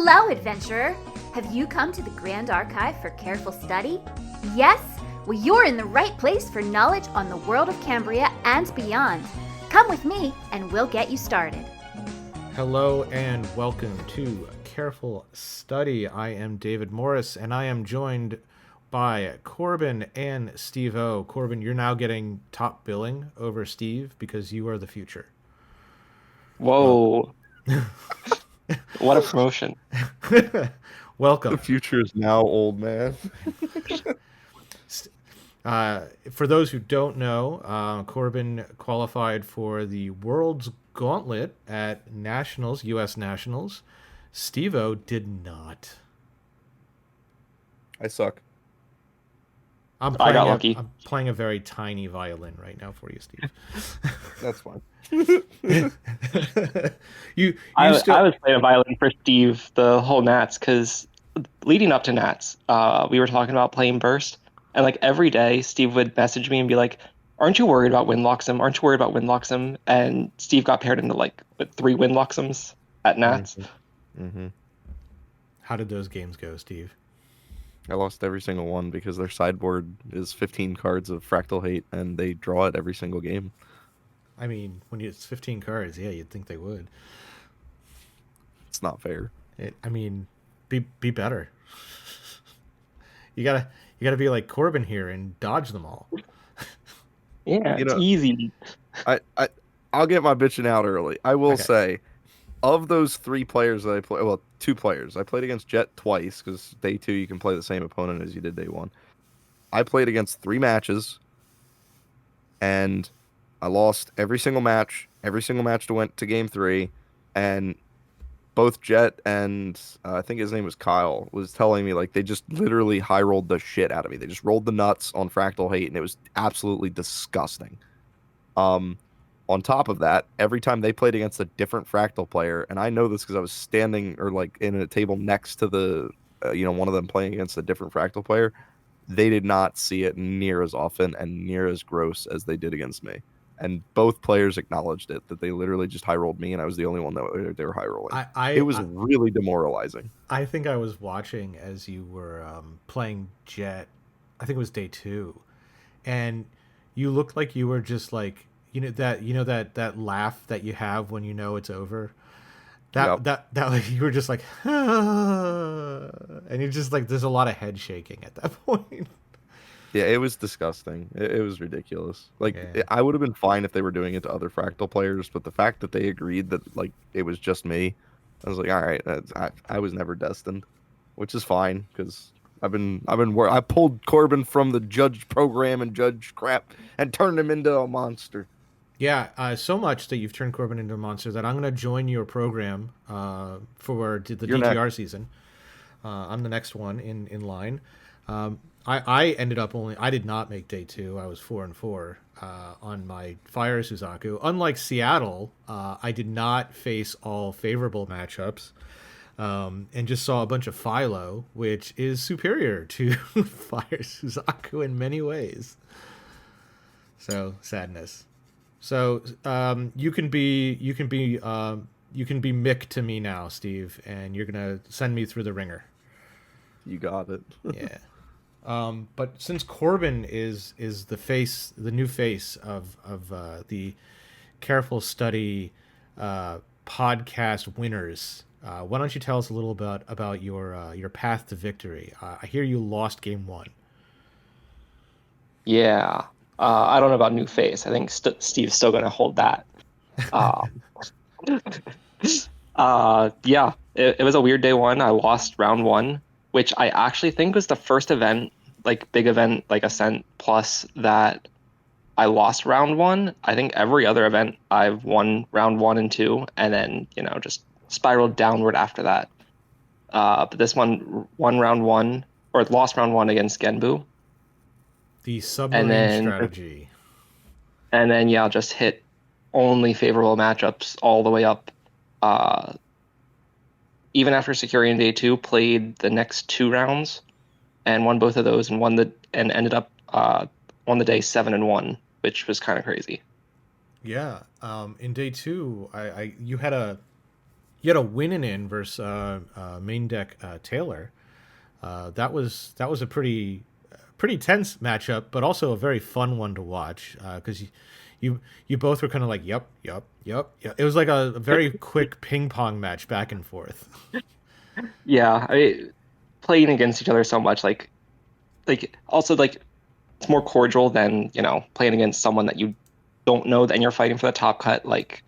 Hello, adventurer! Have you come to the Grand Archive for careful study? Yes? Well, you're in the right place for knowledge on the world of Cambria and beyond. Come with me, and we'll get you started. Hello, and welcome to Careful Study. I am David Morris, and I am joined by Corbin and Stevo. Corbin, you're now getting top billing over Steve because you are the future. Whoa. What a promotion. Welcome. The future is now old man. For those who don't know, Corbin qualified for the World's Gauntlet at Nationals, U.S. Nationals. Stevo did not. I suck. I got lucky. I'm playing a very tiny violin right now for you, Steve. That's fine. I was playing a violin for Steve the whole Nats because leading up to Nats, we were talking about playing Burst, and like every day Steve would message me and be like, "Aren't you worried about Windlocksum? Aren't you worried about Windlocksum?" And Steve got paired into like 3 Windlocksums at Nats. Mm-hmm. How did those games go, Steve? I lost every single one because their sideboard is 15 cards of Fractal Hate, and they draw it every single game. I mean, when it's 15 cards, yeah, you'd think they would. It's not fair. Be better. You gotta be like Corbin here and dodge them all. Yeah, it's easy. I'll get my bitching out early. I will say, of those 3 players that I play, well, 2 players. I played against Jet twice because day 2 you can play the same opponent as you did day 1. I played against 3 matches, and I lost every single match. Every single match went to game 3, and both Jet and I think his name was Kyle was telling me like they just literally high rolled the shit out of me. They just rolled the nuts on Fractal Hate, and it was absolutely disgusting. On top of that, every time they played against a different Fractal player, and I know this because I was standing or like in a table next to the one of them playing against a different Fractal player, they did not see it near as often and near as gross as they did against me. And both players acknowledged it, that they literally just high rolled me, and I was the only one that they were high rolling. It was really demoralizing. I think I was watching as you were playing Jet. I think it was day 2, and you looked like you were just like that laugh that you have when you know it's over. That like you were just like, and you're just like, there's a lot of head shaking at that point. Yeah, it was disgusting. It was ridiculous. Like, yeah. I would have been fine if they were doing it to other Fractal players, but the fact that they agreed that like it was just me, I was like, all right, I was never destined, which is fine because I pulled Corbin from the judge program and judge crap and turned him into a monster. Yeah, so much that you've turned Corbin into a monster that I'm going to join your program for the DTR season. I'm the next one in line. I ended up I did not make day 2. I was 4-4 on my Fire Suzaku. Unlike Seattle, I did not face all favorable matchups and just saw a bunch of Philo, which is superior to Fire Suzaku in many ways. So sadness. So you can be Mick to me now, Steve, and you're gonna send me through the ringer. You got it. Yeah. But since Corbin is the new face of the Careful Study podcast winners, why don't you tell us a little about your path to victory? I hear you lost game 1. Yeah. I don't know about new face. I think Steve's still going to hold that. Yeah, it was a weird day 1. I lost round 1, which I actually think was the first event, like big event, like Ascent Plus, that I lost round 1. I think every other event I've won round 1 and 2, and then just spiraled downward after that. But this one won round 1, or lost round 1 against Genbu. The submarine strategy. And then, yeah, just hit only favorable matchups all the way up. Even after securing day 2, played the next 2 rounds and won both of those and ended up on the day 7-1, which was kind of crazy. Yeah. In day 2, you had a You had a win versus main deck Taylor. That was a pretty tense matchup, but also a very fun one to watch because you both were kind of like yep. It was like a very quick ping pong match back and forth. Yeah, playing against each other so much, like also like it's more cordial than, playing against someone that you don't know and you're fighting for the top cut. Like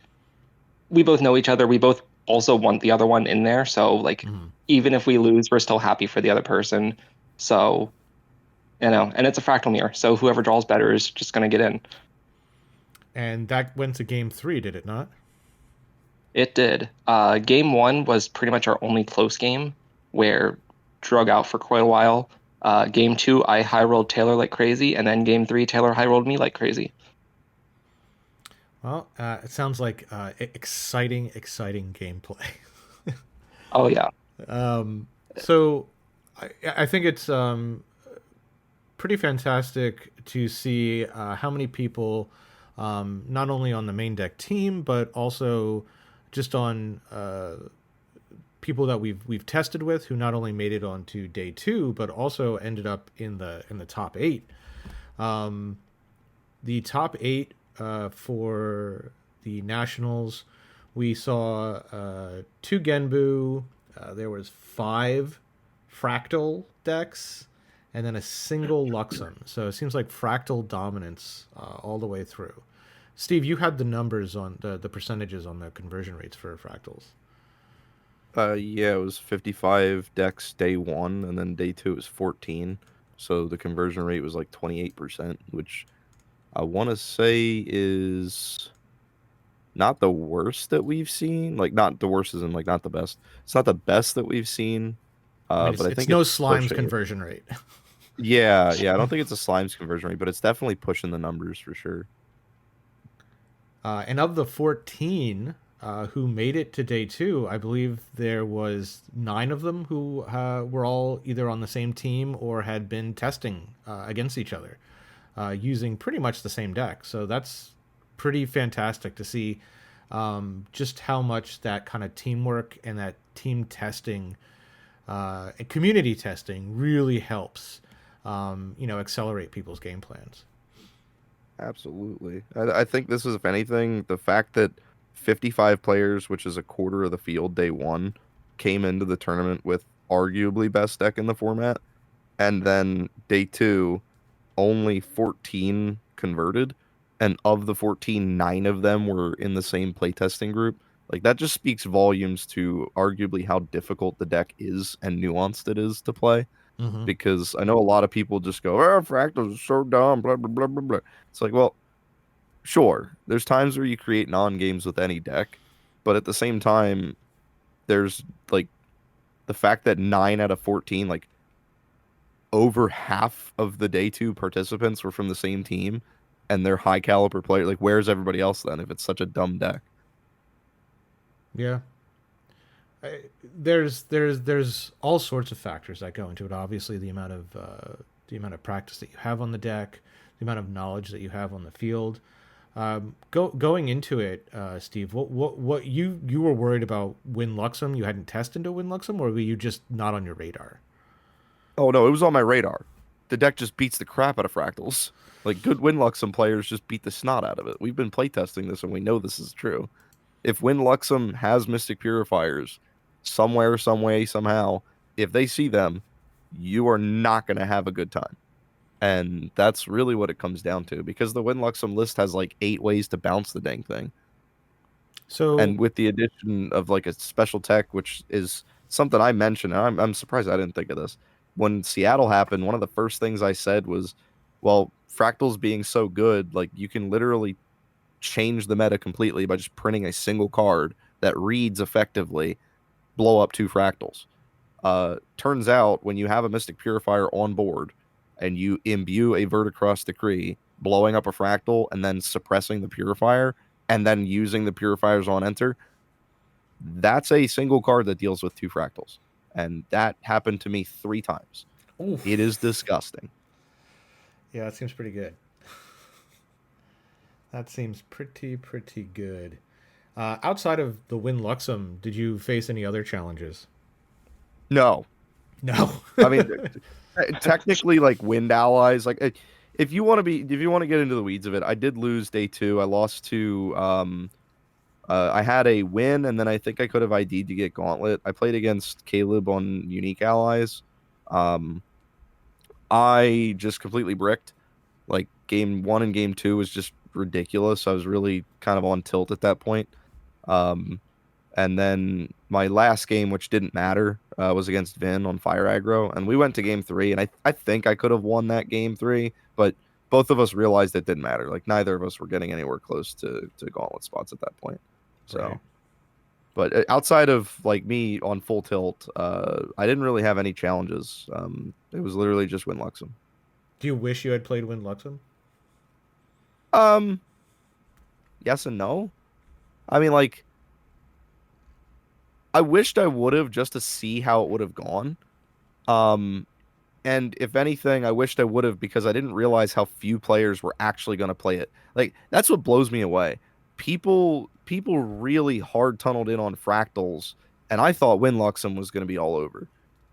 we both know each other. We both also want the other one in there. So like even if we lose, we're still happy for the other person. So, and it's a fractal mirror. So whoever draws better is just going to get in. And that went to game 3, did it not? It did. Game 1 was pretty much our only close game where drug out for quite a while. Game 2, I high rolled Taylor like crazy, and then game 3, Taylor high rolled me like crazy. Well, it sounds like exciting gameplay. Oh yeah. So I think it's pretty fantastic to see how many people, not only on the main deck team, but also just on people that we've tested with, who not only made it onto day 2, but also ended up in the top 8. The top 8 for the nationals, we saw 2 Genbu. There was 5 Fractal decks, and then a single Luxem. So it seems like Fractal dominance all the way through. Steve, you had the numbers on the percentages on the conversion rates for Fractals. Yeah, it was 55 decks day 1, and then day 2 it was 14. So the conversion rate was like 28%, which I want to say is not the worst that we've seen. Like, not the worst as in, like, not the best. It's not the best that we've seen. But I it's think no it's Slime's pushing conversion rate. Yeah, I don't think it's a Slime's conversion rate, but it's definitely pushing the numbers for sure. And of the 14 who made it to day 2, I believe there was 9 of them who were all either on the same team or had been testing against each other using pretty much the same deck. So that's pretty fantastic to see just how much that kind of teamwork and that team testing, community testing, really helps accelerate people's game plans. Absolutely. I think this is, if anything, the fact that 55 players, which is a quarter of the field day 1, came into the tournament with arguably best deck in the format, and then day 2, only 14 converted, and of the 14, 9 of them were in the same playtesting group. Like, that just speaks volumes to arguably how difficult the deck is and nuanced it is to play. Mm-hmm. Because I know a lot of people just go, "Oh, Fractals is so dumb, blah, blah, blah, blah, blah." It's like, well, sure, there's times where you create non-games with any deck, but at the same time, there's, like, the fact that 9 out of 14, like, over half of the day 2 participants were from the same team, and they're high-caliber players. Like, where's everybody else then if it's such a dumb deck? Yeah. There's all sorts of factors that go into it. Obviously, the amount of practice that you have on the deck, the amount of knowledge that you have on the field. Going into it, Steve, what you were worried about Win Luxem? You hadn't tested into Win Luxem, or were you just not on your radar? Oh no, it was on my radar. The deck just beats the crap out of Fractals. Like, good Win Luxem players just beat the snot out of it. We've been playtesting this, and we know this is true. If Win Luxem has Mystic Purifiers somewhere, some way, somehow, if they see them, you are not going to have a good time. And that's really what it comes down to, because the Win Luxem list has like 8 ways to bounce the dang thing. So, and with the addition of like a special tech, which is something I mentioned, and I'm surprised I didn't think of this. When Seattle happened, one of the first things I said was, well, Fractals being so good, like, you can literally change the meta completely by just printing a single card that reads effectively, blow up 2 Fractals. Turns out, when you have a Mystic Purifier on board and you imbue a Verticross Decree, blowing up a Fractal and then suppressing the Purifier and then using the Purifiers on enter, that's a single card that deals with 2 Fractals. And that happened to me 3 times. oof. It is disgusting. Yeah, that seems pretty good. That seems pretty good. Outside of the Win Luxem, did you face any other challenges? No. No. I mean, technically, like Wind allies, like if you want to get into the weeds of it, I did lose day 2. I lost to I had a win, and then I think I could have ID'd to get Gauntlet. I played against Caleb on unique allies. I just completely bricked. Like game 1 and game 2 was just ridiculous. I was really kind of on tilt at that point. And then my last game, which didn't matter, was against Vin on Fire Aggro, and we went to game 3, and I think I could have won that game 3, but both of us realized it didn't matter. Like neither of us were getting anywhere close to Gauntlet spots at that point. So, Right. But outside of like me on full tilt, I didn't really have any challenges. It was literally just Win Luxem. Do you wish you had played Win Luxem? Yes and no. I mean, like, I wished I would have just to see how it would have gone. And if anything, I wished I would have because I didn't realize how few players were actually going to play it. Like, that's what blows me away. People really hard tunneled in on Fractals, and I thought Win Luxem was going to be all over.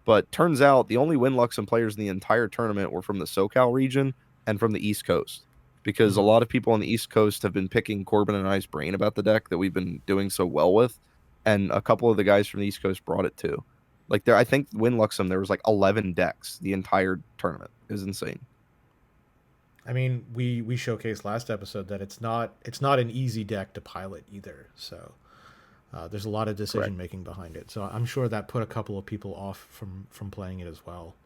But turns out the only Win Luxem players in the entire tournament were from the SoCal region and from the East Coast. Because a lot of people on the East Coast have been picking Corbin and I's brain about the deck that we've been doing so well with. And a couple of the guys from the East Coast brought it too. Like I think Win Luxem, there was like 11 decks the entire tournament. It was insane. I mean, we showcased last episode that it's not an easy deck to pilot either. So there's a lot of decision making behind it. So I'm sure that put a couple of people off from playing it as well.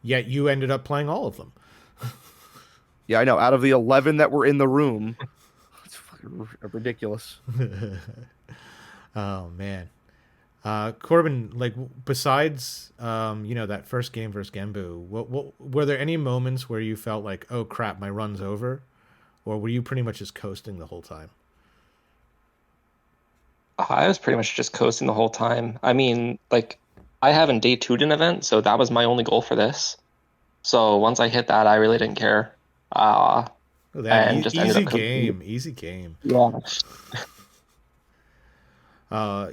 Yet you ended up playing all of them. Yeah, I know. Out of the 11 that were in the room, it's fucking ridiculous. Oh man, Corbin, like besides that first game versus Genbu, what were there any moments where you felt like, oh crap, my run's over, or were you pretty much just coasting the whole time? I was pretty much just coasting the whole time. I mean, like, I haven't day 2'd an event, so that was my only goal for this. So once I hit that, I really didn't care. And just ended up easy game. Yeah.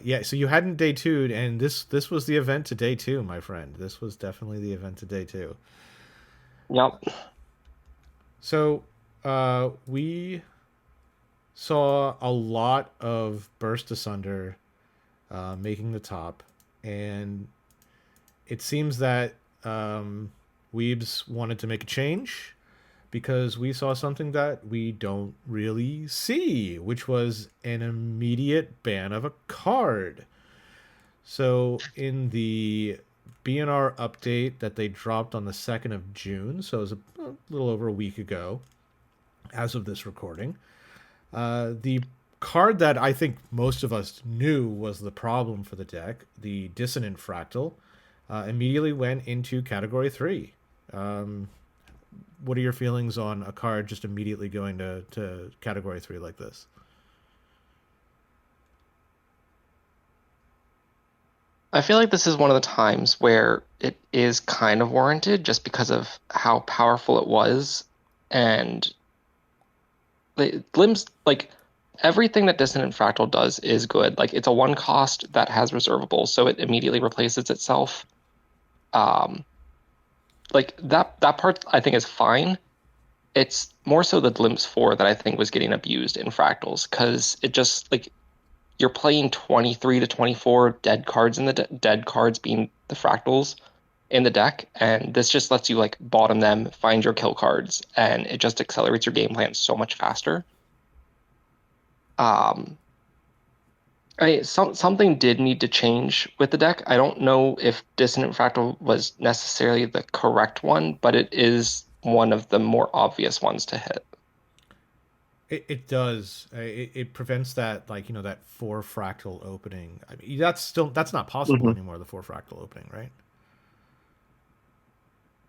Yeah, so you hadn't day 2'd, and this was the event to day 2, my friend. This was definitely the event to day 2. Yep. So we saw a lot of Burst Asunder making the top, and it seems that Weebs wanted to make a change because we saw something that we don't really see, which was an immediate ban of a card. So in the BNR update that they dropped on the 2nd of June, so it was a little over a week ago, as of this recording, the card that I think most of us knew was the problem for the deck, the Dissonant Fractal, immediately went into Category 3. What are your feelings on a card just immediately going to Category 3 like this? I feel like this is one of the times where it is kind of warranted just because of how powerful it was. And Limbs, like, everything that Dissonant Fractal does is good. Like, it's a 1 cost that has reservables, so it immediately replaces itself. Like, that part I think is fine. It's more so the Glimpse 4 that I think was getting abused in Fractals, because it just, like, you're playing 23 to 24 dead cards in the dead cards being the Fractals in the deck, and this just lets you, like, bottom them, find your kill cards, and it just accelerates your game plan so much faster. Something did need to change with the deck. I don't know if Dissonant Fractal was necessarily the correct one, but it is one of the more obvious ones to hit. It does. It prevents that, like, that 4 fractal opening. I mean, that's not possible anymore. The 4 fractal opening, right?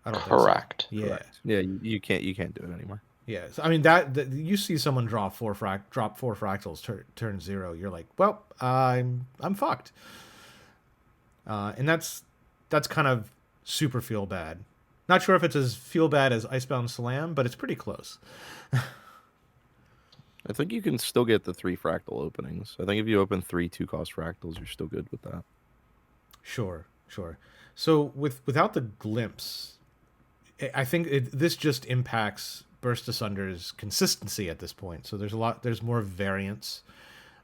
I don't Correct. think so. Yeah. Correct. Yeah, you can't do it anymore. Yeah, so, I mean that you see someone drop 4 fractals, turn 0. You're like, well, I'm fucked. And that's kind of super feel bad. Not sure if it's as feel bad as Icebound Slam, but it's pretty close. I think you can still get the 3 fractal openings. I think if you open 3 2-cost fractals, you're still good with that. Sure, sure. So without the glimpse, I think this just impacts Burst Asunder's consistency at this point. So there's more variance.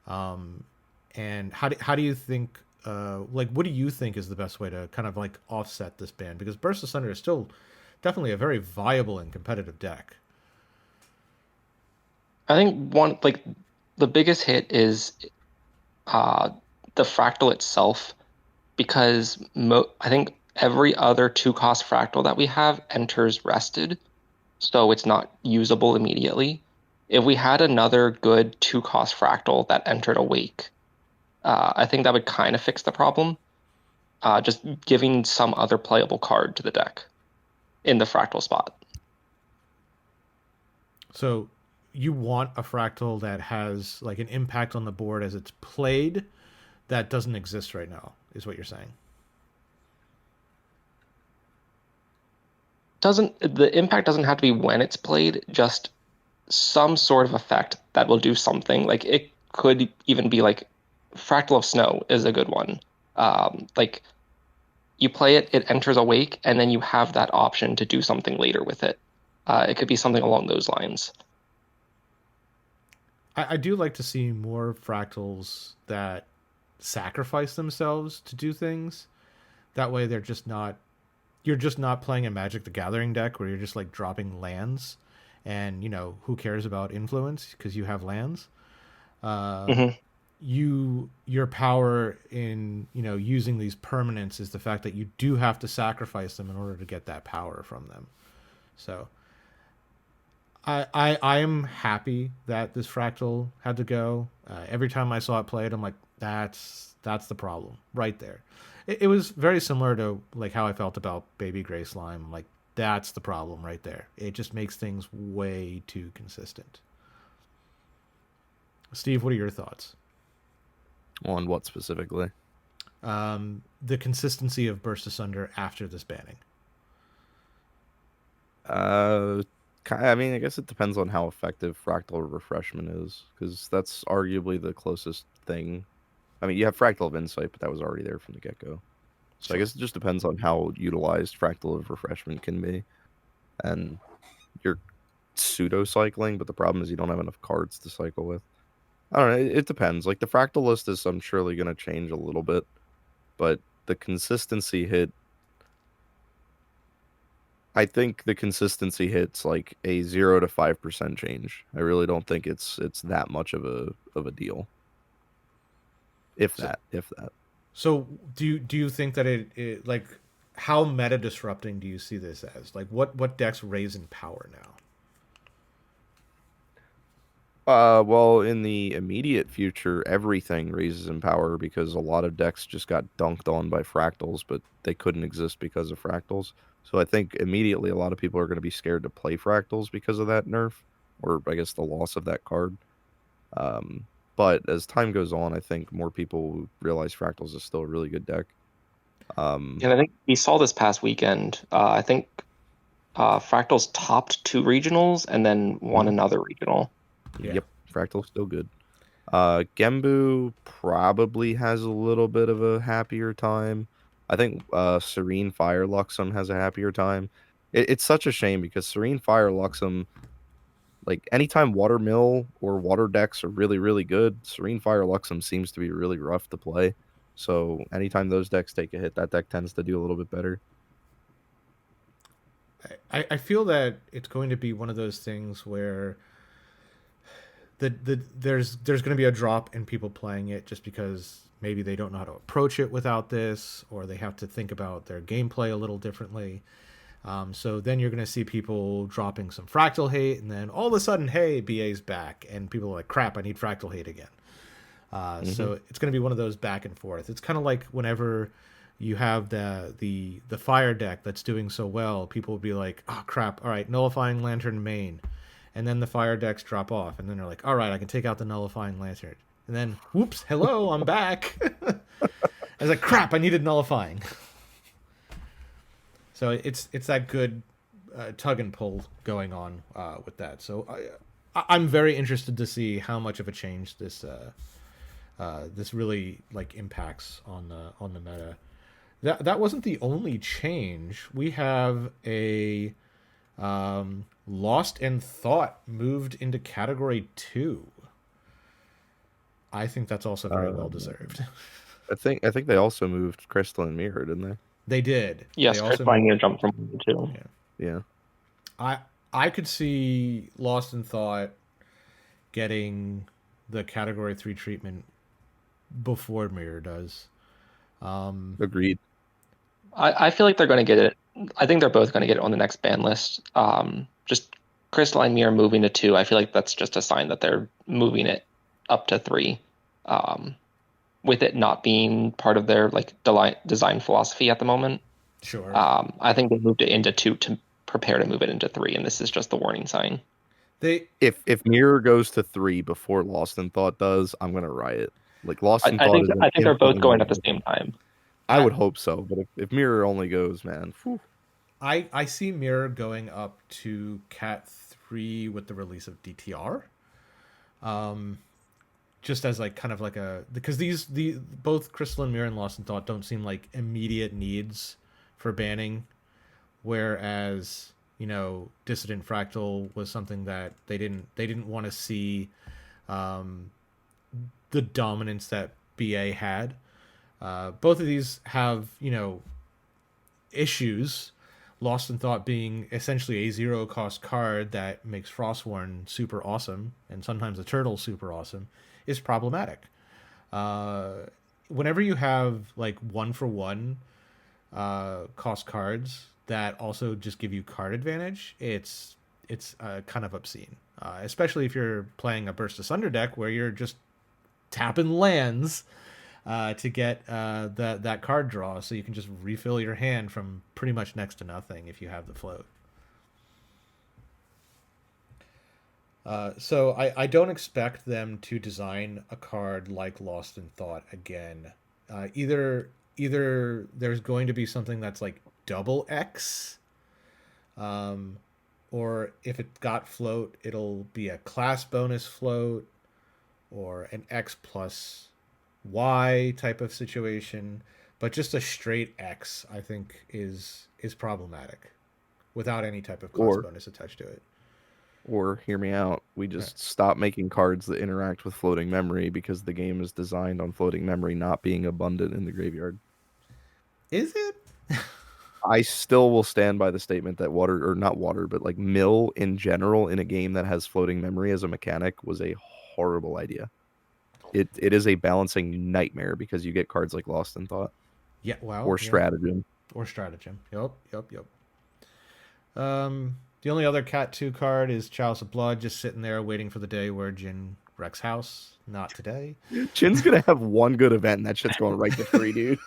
And how do you think, what do you think is the best way to kind of like offset this ban? Because Burst Asunder is still definitely a very viable and competitive deck. I think the biggest hit is the fractal itself, because I think every other 2-cost fractal that we have enters rested, so it's not usable immediately. If we had another good 2-cost fractal that entered awake, I think that would kind of fix the problem. Just giving some other playable card to the deck in the fractal spot. So you want a fractal that has like an impact on the board as it's played that doesn't exist right now, is what you're saying. The impact doesn't have to be when it's played, just some sort of effect that will do something. Like it could even be like Fractal of Snow is a good one. Like you play it, it enters awake, and then you have that option to do something later with it. It could be something along those lines. I do like to see more fractals that sacrifice themselves to do things. That way you're just not playing a Magic the Gathering deck where you're just like dropping lands and, who cares about influence because you have lands. Your power in, using these permanents is the fact that you do have to sacrifice them in order to get that power from them. So I am happy that this fractal had to go. Every time I saw it played, I'm like, that's the problem right there. It was very similar to like how I felt about Baby Gray Slime. Like that's the problem right there. It just makes things way too consistent. Steve, what are your thoughts? On what specifically? The consistency of Burst Asunder after this banning. I mean, I guess it depends on how effective Fractal Refreshment is, because that's arguably the closest thing. I mean, you have Fractal of Insight, but that was already there from the get-go. So I guess it just depends on how utilized Fractal of Refreshment can be. And you're pseudo-cycling, but the problem is you don't have enough cards to cycle with. I don't know, it depends. Like, the Fractal list is, I'm surely going to change a little bit, but the consistency hit... I think the consistency hits like a 0 to 5% change. I really don't think it's that much of a deal. If that. So do you think that it like how meta disrupting do you see this as? Like what decks raise in power now? Well, in the immediate future, everything raises in power because a lot of decks just got dunked on by fractals, but they couldn't exist because of fractals. So I think immediately a lot of people are going to be scared to play fractals because of that nerf, or I guess the loss of that card. But as time goes on, I think more people realize fractals is still a really good deck. And I think we saw this past weekend. I think Fractals topped 2 regionals and then won another regional. Yeah. Yep, Fractal's still good. Gembu probably has a little bit of a happier time. I think Serene Fire Luxem has a happier time. It's such a shame because Serene Fire Luxem, like anytime Water Mill or Water decks are really, really good, Serene Fire Luxem seems to be really rough to play. So anytime those decks take a hit, that deck tends to do a little bit better. I feel that it's going to be one of those things where there's going to be a drop in people playing it just because maybe they don't know how to approach it without this, or they have to think about their gameplay a little differently. So then you're going to see people dropping some Fractal hate, and then all of a sudden, hey, BA's back, and people are like, crap, I need Fractal hate again. So it's going to be one of those back and forth. It's kind of like whenever you have the fire deck that's doing so well, people will be like, oh crap, all right, Nullifying Lantern main. And then the fire decks drop off, and then they're like, all right, I can take out the Nullifying Lantern. And then, whoops, hello, I'm back. I was like, crap, I needed Nullifying. So it's that good tug and pull going on with that. So I'm very interested to see how much of a change this really like impacts on the meta. That wasn't the only change. We have a Lost in Thought moved into category 2. I think that's also very well deserved. I think they also moved Crystalline Mirror, didn't they? They did. Yes, They Chris also Pine jump from 1 to 2. Yeah. Yeah. I could see Lost in Thought getting the category 3 treatment before Mirror does. Agreed. I feel like they're going to get it. I think they're both going to get it on the next ban list. Just Crystalline Mirror moving to 2, I feel like that's just a sign that they're moving it up to 3. With it not being part of their like design philosophy at the moment. Sure. I think they moved it into 2 to prepare to move it into 3, and this is just the warning sign. If Mirror goes to 3 before Lost in Thought does, I'm gonna riot. Like Lost in Thought I think they're both going at the same time. I would hope so, but if Mirror only goes, man, whew. I see Mirror going up to Cat 3 with the release of DTR. Just as like kind of like because both Crystalline Mirror and Lost in Thought don't seem like immediate needs for banning, whereas Dissident Fractal was something that they didn't want to see the dominance that BA had. Both of these have issues. Lost in Thought being essentially a 0 cost card that makes Frostworn super awesome, and sometimes the Turtle super awesome, is problematic. Whenever you have like 1-for-1 cost cards that also just give you card advantage, it's kind of obscene. Especially if you're playing a Burst Asunder deck where you're just tapping lands to get that card draw, so you can just refill your hand from pretty much next to nothing if you have the float. So I don't expect them to design a card like Lost in Thought again. Either there's going to be something that's like double X, or if it got float, it'll be a class bonus float, or an X plus Y type of situation. But just a straight X, I think, is problematic without any type of class bonus attached to it. Or, hear me out, we just stop making cards that interact with floating memory because the game is designed on floating memory not being abundant in the graveyard. Is it? I still will stand by the statement that like mill in general in a game that has floating memory as a mechanic was a horrible idea. It is a balancing nightmare because you get cards like Lost in Thought. Yeah, well. Or Stratagem. Or Stratagem. Yep. The only other Cat 2 card is Chalice of Blood, just sitting there waiting for the day where Jin wrecks house. Not today. Jin's gonna have one good event, and that shit's going right to 3, dude.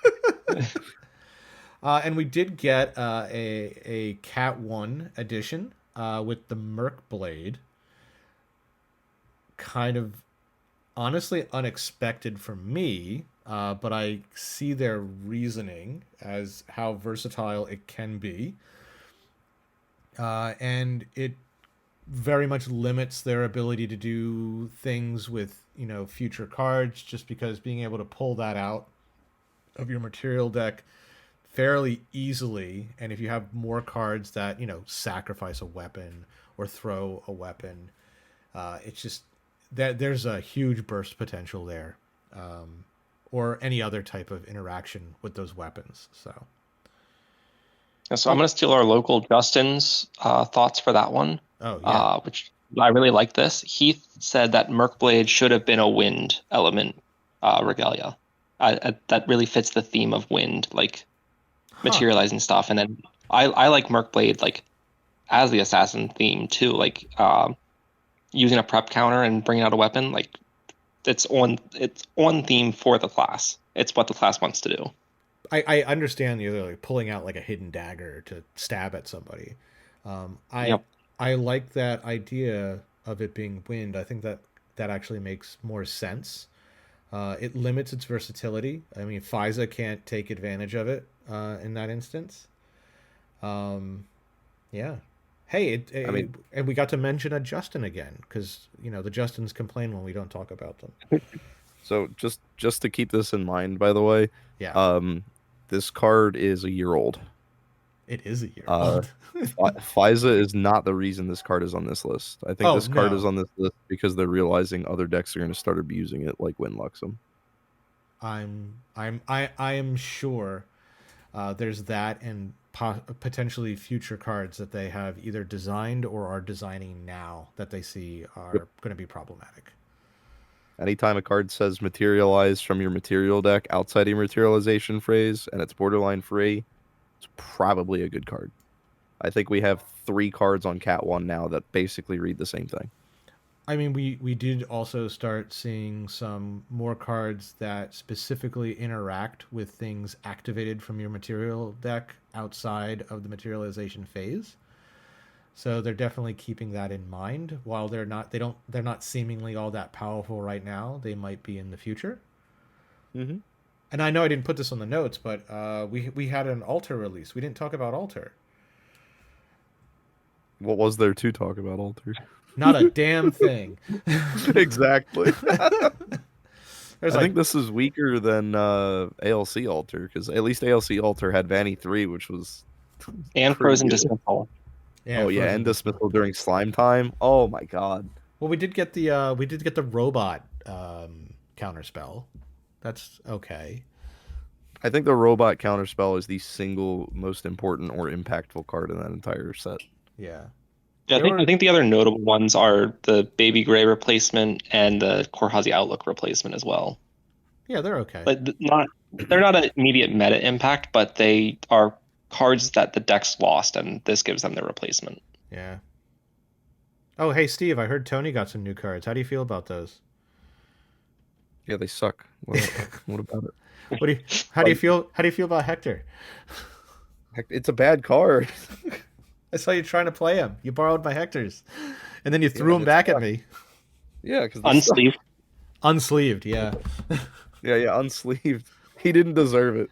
And we did get a Cat 1 edition with the Merc Blade. Kind of honestly unexpected for me, but I see their reasoning as how versatile it can be. And it very much limits their ability to do things with, future cards, just because being able to pull that out of your material deck fairly easily, and if you have more cards that, sacrifice a weapon or throw a weapon, it's just that there's a huge burst potential there, or any other type of interaction with those weapons. So I'm going to steal our local Justin's thoughts for that one. Oh, yeah. Which I really like this. He said that Mercblade should have been a wind element regalia. That really fits the theme of wind, like materializing stuff. And then I like Mercblade like as the assassin theme too, like using a prep counter and bringing out a weapon. Like it's on theme for the class. It's what the class wants to do. I understand the other, like pulling out like a hidden dagger to stab at somebody. I like that idea of it being wind. I think that actually makes more sense. It limits its versatility. I mean, FISA can't take advantage of it in that instance. Yeah. Hey, I mean, and we got to mention a Justin again because the Justins complain when we don't talk about them. so just to keep this in mind, by the way, Yeah, um, this card is a year old. it is a year Uh, old. FISA is not the reason this card is on this list. I think Oh this card is no, on this list because they're realizing other decks are going to start abusing it, like Windluxem. I am sure there's that and potentially future cards that they have either designed or are designing now that they see Yep. are going to be problematic. Anytime a card says materialize from your material deck outside of your materialization phrase and it's borderline free, it's probably a good card. I think we have 3 cards on Cat 1 now that basically read the same thing. I mean, we did also start seeing some more cards that specifically interact with things activated from your material deck outside of the materialization phase. So they're definitely keeping that in mind. While they're not seemingly all that powerful right now, they might be in the future. Mm-hmm. And I know I didn't put this on the notes, but we had an Alter release. We didn't talk about Alter. What was there to talk about, Alter? Not a damn thing. Exactly. There's I like think this is weaker than ALC Alter because at least ALC Alter had Vanny 3, which was And pretty Frozen good. Dismissal. yeah, Oh yeah, Frozen and Dismissal. dismissal during slime time. Oh my god. Well, we did get the robot counterspell. That's okay. I think the robot counterspell is the single most important or impactful card in that entire set. Yeah. Yeah, There I were think the other notable ones are the Baby Gray replacement and the Korhazi Outlook replacement as well. yeah, they're okay. But they're not an immediate meta impact, but they are cards that the deck's lost, and this gives them their replacement. Yeah. Oh, hey Steve, I heard Tony got some new cards. How do you feel about those? Yeah, they suck. What about it? What do you how do you feel about Hector? Heck, it's a bad card. I saw you trying to play him. You borrowed my Hectors. And then you threw Yeah, him it back at sucked. me. Yeah, because Unsleeve. Unsleeved, yeah. yeah, unsleeved. He didn't deserve it.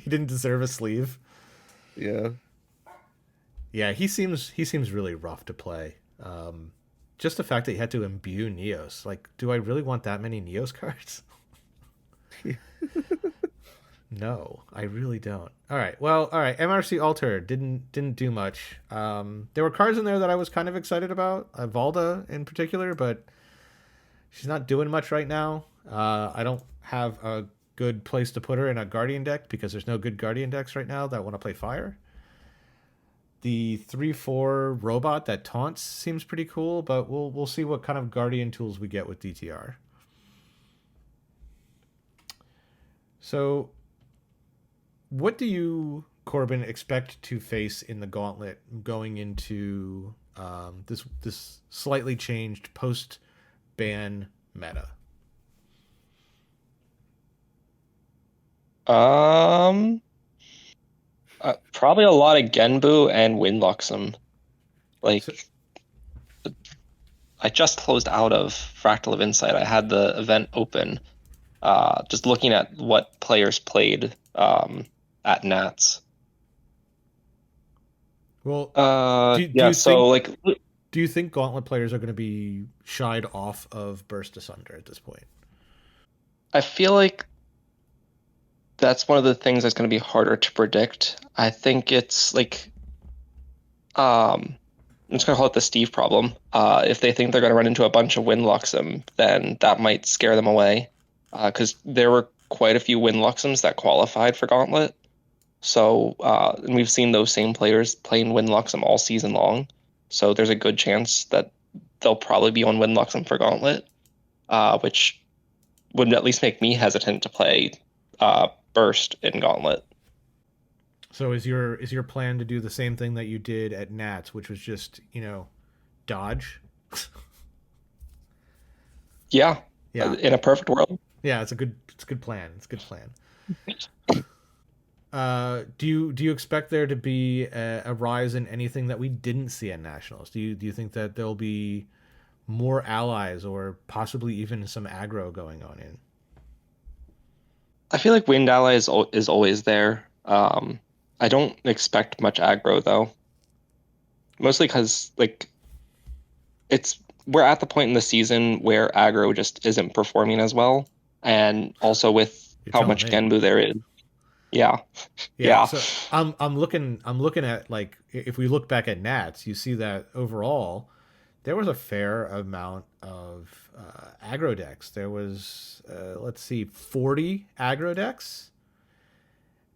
He didn't deserve a sleeve. Yeah. Yeah, he seems really rough to play. Just the fact that he had to imbue Neos. Like, do I really want that many Neos cards? No, I really don't. All right. Well, all right. MRC Alter didn't do much. There were cards in there that I was kind of excited about. Valda in particular, but she's not doing much right now. I don't have a good place to put her in a Guardian deck because there's no good Guardian decks right now that want to play Fire. The 3/4 robot that taunts seems pretty cool, but we'll see what kind of Guardian tools we get with DTR. So, what do you, Corbin, expect to face in the Gauntlet going into this slightly changed post ban meta? Probably a lot of Genbu and Windluxem. Like, So, I just closed out of Fractal of Insight. I had the event open, just looking at what players played at Nats. well, do you think Gauntlet players are going to be shied off of Burst Asunder at this point? I feel like that's one of the things that's going to be harder to predict. I think it's like, I'm just going to call it the Steve problem. If they think they're going to run into a bunch of Windluxem, then that might scare them away. Because there were quite a few Windluxems that qualified for Gauntlet. So, and we've seen those same players playing Windluxem all season long. So there's a good chance that they'll probably be on Windluxem for Gauntlet, which would at least make me hesitant to play Burst in Gauntlet. So is your plan to do the same thing that you did at Nats, which was just, dodge? Yeah. Yeah. In a perfect world. Yeah, it's a good plan. It's a good plan. Do you expect there to be a rise in anything that we didn't see at Nationals? Do you think that there'll be more allies or possibly even some aggro going on in? I feel like Wind Ally is always there. I don't expect much aggro though. mostly because like we're at the point in the season where aggro just isn't performing as well, and also with You're how telling much me. Genbu there is. Yeah. Yeah. So I'm looking at, like, if we look back at Nats, you see that overall there was a fair amount of aggro decks. There was, let's see, 40 aggro decks.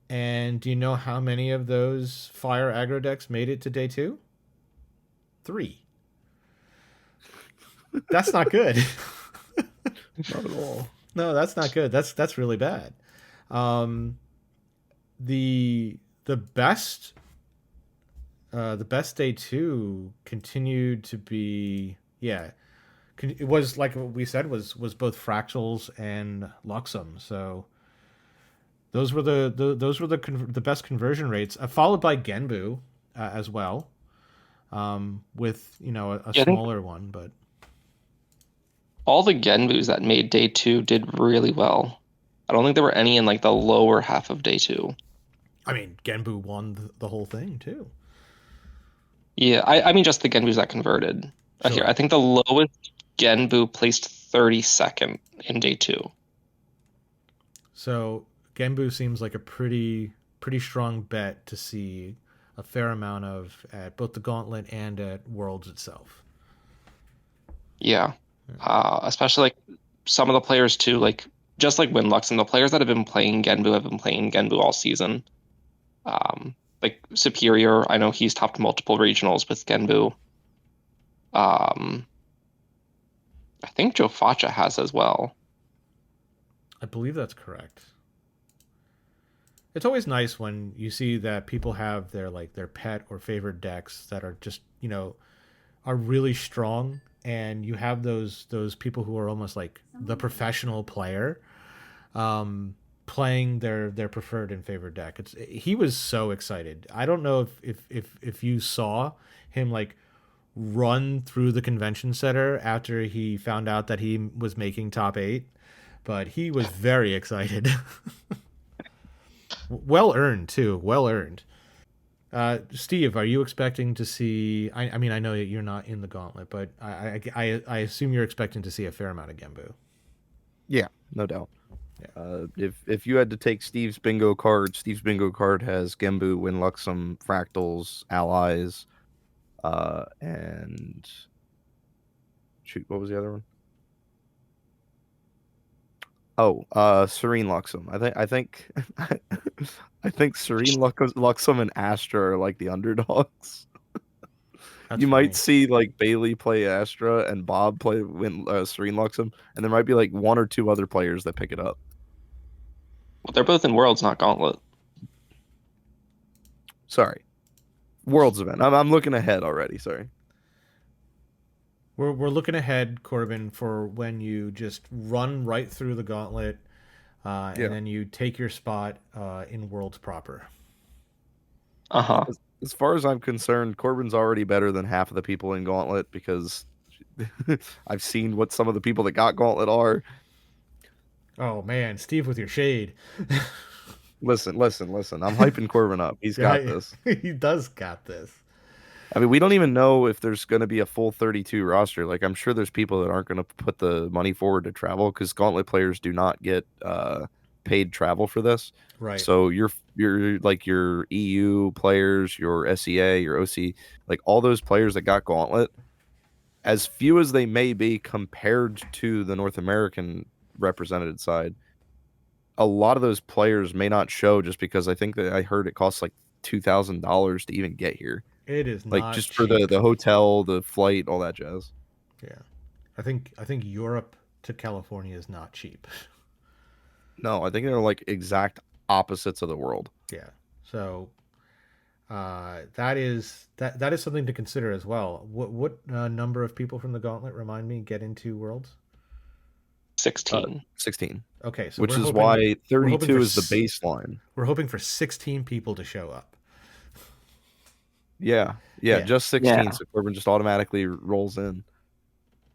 And do you know how many of those fire aggro decks made it to day 2? 3. That's not good. Not at all. No, that's not good. That's really bad. Um, the best day 2 continued to be, yeah. It was, like what we said, was both Fractals and Luxem. So those were the best conversion rates, followed by Genbu as well, with a smaller one, but all the Genbus that made day 2 did really well. I don't think there were any in like the lower half of day 2. I mean, Genbu won the whole thing too. Yeah, I mean just the Genbus that converted. Sure. Here, I think the lowest Genbu placed 32nd in day 2. So Genbu seems like a pretty strong bet to see a fair amount of at both the Gauntlet and at Worlds itself. Yeah. Especially like some of the players too, like just like Winlux, and the players that have been playing Genbu have been playing Genbu all season. Like Superior, I know he's topped multiple regionals with Genbu. I think Joe Facha has as well. I believe that's correct. It's always nice when you see that people have their pet or favorite decks that are just, are really strong, and you have those people who are almost like the professional player, playing their preferred and favorite deck. He was so excited. I don't know if you saw him like run through the convention center after he found out that he was making top 8, but he was very excited. Well earned too. Well earned. Steve, are you expecting to see? I mean, I know that you're not in the Gauntlet, but I assume you're expecting to see a fair amount of Genbu. Yeah, no doubt. Yeah. If you had to take Steve's bingo card has Genbu, Winluxem, Fractals, Allies, and shoot, what was the other one? Oh, Serene Luxem. I think I think Serene Luxem and Astra are like the underdogs. That's you funny. might see like Bailey play Astra and Bob play Serene Luxem, and there might be like 1 or 2 other players that pick it up. Well, they're both in Worlds, not Gauntlet. Sorry, Worlds event. I'm looking ahead already. Sorry. We're looking ahead, Corbin, for when you just run right through the Gauntlet, and then you take your spot in Worlds proper. As far as I'm concerned, Corbin's already better than half of the people in Gauntlet because I've seen what some of the people that got Gauntlet are. Oh man, Steve with your shade. Listen. I'm hyping Corbin up. He's got this. He does got this. I mean, we don't even know if there's going to be a full 32 roster. Like, I'm sure there's people that aren't going to put the money forward to travel because Gauntlet players do not get paid travel for this. Right. So you're like your EU players, your SEA, your OC, like all those players that got Gauntlet, as few as they may be compared to the North American represented side, a lot of those players may not show just because I think that I heard it costs like $2,000 to even get here. It is like not just cheap. for the hotel, the flight, all that jazz. Yeah, I think Europe to California is not cheap. No, I think they're like exact opposites of the world. Yeah, so that is something to consider as well. What number of people from the Gauntlet, remind me, get into Worlds? 16. 16. Okay, so which is why 32 is the baseline. We're hoping for 16 people to show up. Yeah, just 16. Yeah. So Corbin just automatically rolls in.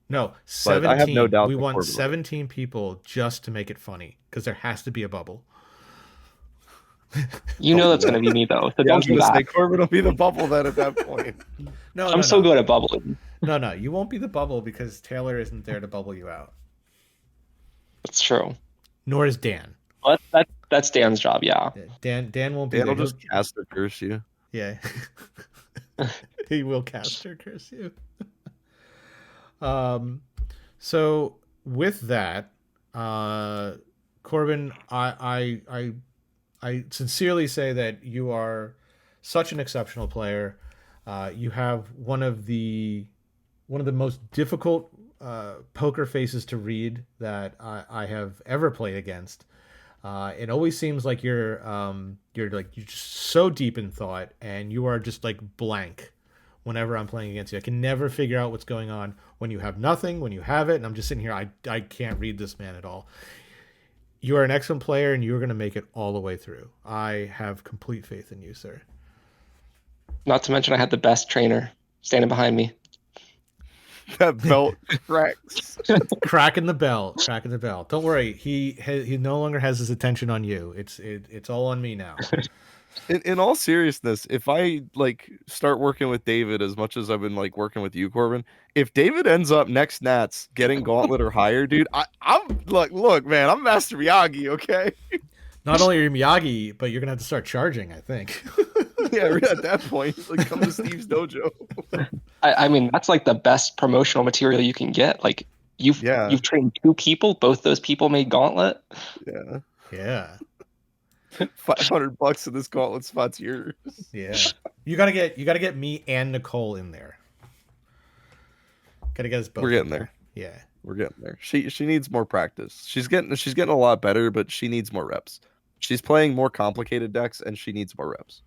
No, 17. I have no doubt we want 17 people just to make it funny because there has to be a bubble. You know that's going to be me, though, so Yeah, I was don't do gonna say that. Corbin will be the bubble then at that point. No, I'm so good at bubbling. No, you won't be the bubble because Taylor isn't there to bubble you out. That's true. Nor is Dan. But that's Dan's job, yeah. Dan won't be Dan there. will just cast or curse you. Yeah. He will cast or curse you. So with that, Corbin, I sincerely say that you are such an exceptional player. You have one of the most difficult poker faces to read that I have ever played against. It always seems like you're just so deep in thought, and you are just like blank whenever I'm playing against you. I can never figure out what's going on when you have nothing, when you have it, and I'm just sitting here. I can't read this man at all. You are an excellent player, and you're going to make it all the way through. I have complete faith in you, sir. Not to mention I had the best trainer standing behind me. That belt cracks. Cracking the bell. Don't worry. He no longer has his attention on you. It's all on me now. In all seriousness, if I like start working with David as much as I've been like working with you, Corbin, if David ends up next Nats getting Gauntlet or higher, dude, I'm look, man, I'm Master Miyagi, okay? Not only are you Miyagi, but you're gonna have to start charging, I think. Yeah, right at that point, like come to Steve's dojo. I mean, that's like the best promotional material you can get. Like you've trained 2 people, both those people made Gauntlet. Yeah. $500 in this Gauntlet spot's yours. Yeah. You gotta get me and Nicole in there. Gotta get us both. We're getting there. Yeah. We're getting there. She needs more practice. She's getting a lot better, but she needs more reps. She's playing more complicated decks, and she needs more reps.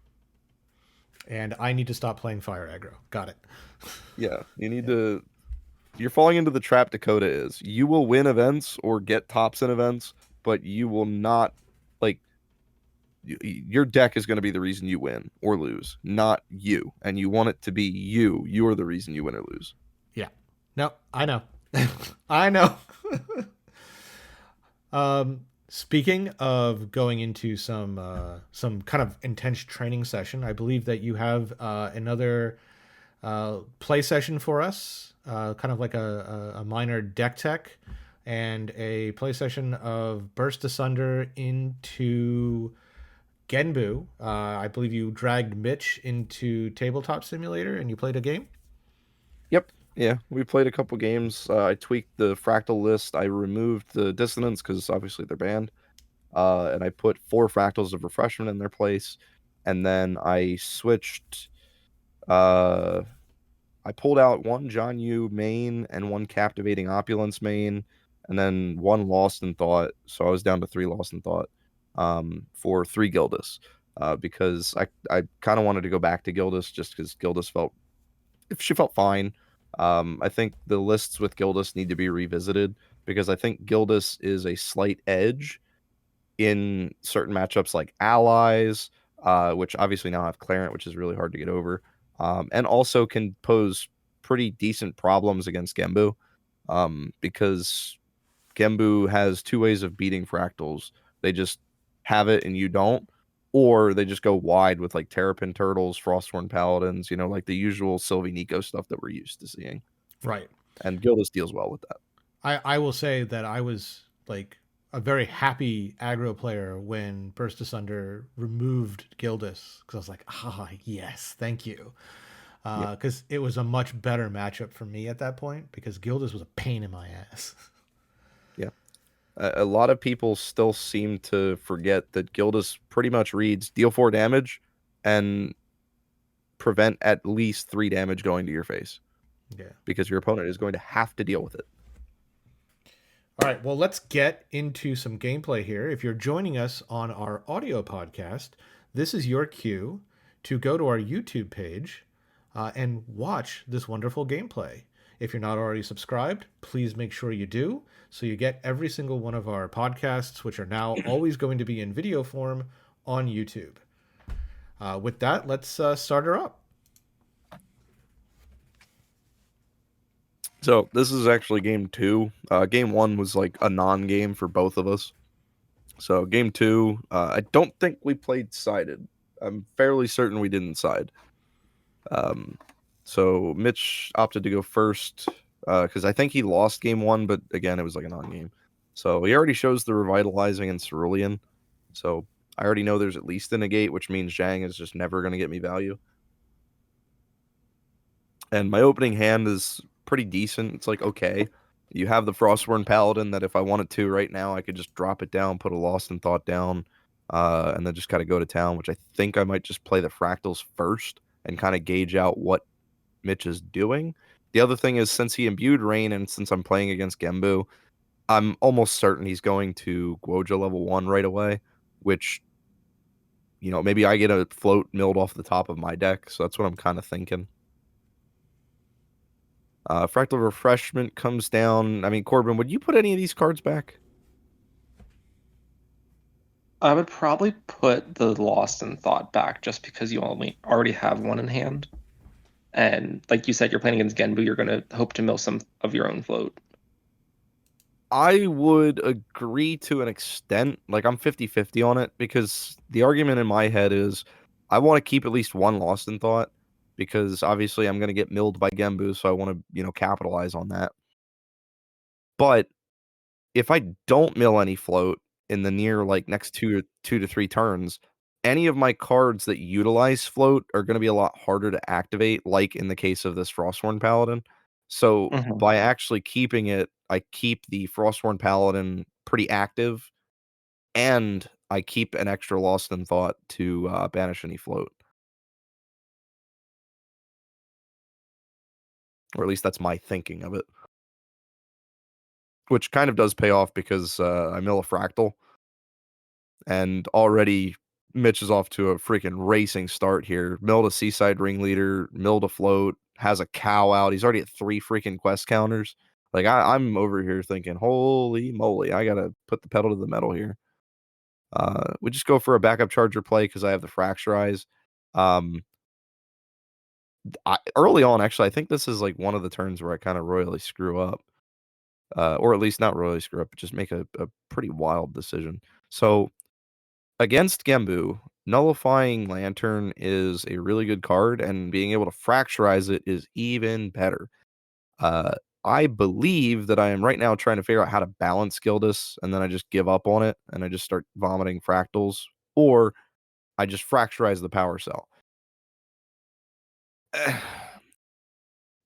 And I need to stop playing fire aggro. Got it. Yeah, you need to. You're falling into the trap Dakota is. You will win events or get tops in events, but you will not like. Your deck is going to be the reason you win or lose, not you. And you want it to be you. You are the reason you win or lose. Yeah. No, I know. I know. Speaking of going into some kind of intense training session, I believe that you have another play session for us, kind of like a minor deck tech, and a play session of Burst Asunder into Genbu. I believe you dragged Mitch into Tabletop Simulator and you played a game? Yep. Yeah, we played a couple games. I tweaked the fractal list. I removed the dissonance because obviously they're banned. And I put 4 fractals of refreshment in their place. And then I switched. I pulled out 1 John Yu main and 1 Captivating Opulence main, and then 1 Lost in Thought. So I was down to 3 Lost in Thought for 3 Gildas. Because I kind of wanted to go back to Gildas just because Gildas felt fine. I think the lists with Gildas need to be revisited because I think Gildas is a slight edge in certain matchups like Allies, which obviously now have Clarent, which is really hard to get over, and also can pose pretty decent problems against Genbu because Genbu has 2 ways of beating Fractals. They just have it and you don't, or they just go wide with like Terrapin Turtles, Frostborn Paladins, like the usual Sylvie Nico stuff that we're used to seeing. Right. And Gildas deals well with that. I will say that I was like a very happy aggro player when Burst Asunder removed Gildas because I was like, yes, thank you. Because it was a much better matchup for me at that point because Gildas was a pain in my ass. Yeah. A lot of people still seem to forget that Gildas pretty much reads deal 4 damage and prevent at least 3 damage going to your face. Yeah. Because your opponent is going to have to deal with it. All right, well, let's get into some gameplay here. If you're joining us on our audio podcast, this is your cue to go to our YouTube page and watch this wonderful gameplay. If you're not already subscribed, please make sure you do, so you get every single one of our podcasts, which are now always going to be in video form on YouTube. With that, let's start her up. So this is actually game 2. Game 1 was like a non-game for both of us. So game 2, I don't think we played sided. I'm fairly certain we didn't side. So Mitch opted to go first because I think he lost game 1, but again, it was like a non-game. So he already shows the Revitalizing and Cerulean. So I already know there's at least a negate, which means Zhang is just never going to get me value. And my opening hand is pretty decent. It's like, okay, you have the Frostborn Paladin that if I wanted to right now, I could just drop it down, put a Lost in Thought down, and then just kind of go to town, which I think I might just play the Fractals first and kind of gauge out what Mitch is doing. The other thing is, since he imbued Rain and since I'm playing against Gembu, I'm almost certain he's going to Guoja level 1 right away, which, maybe I get a float milled off the top of my deck, so that's what I'm kind of thinking. Fractal Refreshment comes down. I mean, Corbin, would you put any of these cards back? I would probably put the Lost in Thought back just because you already have one in hand. And like you said, you're playing against Genbu, you're going to hope to mill some of your own float. I would agree to an extent. Like, I'm 50-50 on it because the argument in my head is I want to keep at least one Lost in Thought because obviously I'm going to get milled by Genbu, so I want to, capitalize on that. But if I don't mill any float in the near next 2 to 3 turns, any of my cards that utilize float are going to be a lot harder to activate, like in the case of this Frostborn Paladin. So by actually keeping it, I keep the Frostborn Paladin pretty active, and I keep an extra Lost in Thought to banish any float. Or at least that's my thinking of it. Which kind of does pay off because I mill a Fractal. And already Mitch is off to a freaking racing start here. Milled a Seaside Ringleader, milled a float, has a cow out. He's already at 3 freaking quest counters. Like, I'm over here thinking, holy moly, I gotta put the pedal to the metal here. We just go for a backup charger play because I have the Fracturize. Early on, actually, I think this is like one of the turns where I kind of royally screw up. Or at least not royally screw up, but just make a pretty wild decision. So against Gembu, nullifying Lantern is a really good card, and being able to fracturize it is even better. I believe that I am right now trying to figure out how to balance Gildas, and then I just give up on it, and I just start vomiting fractals, or I just fracturize the power cell.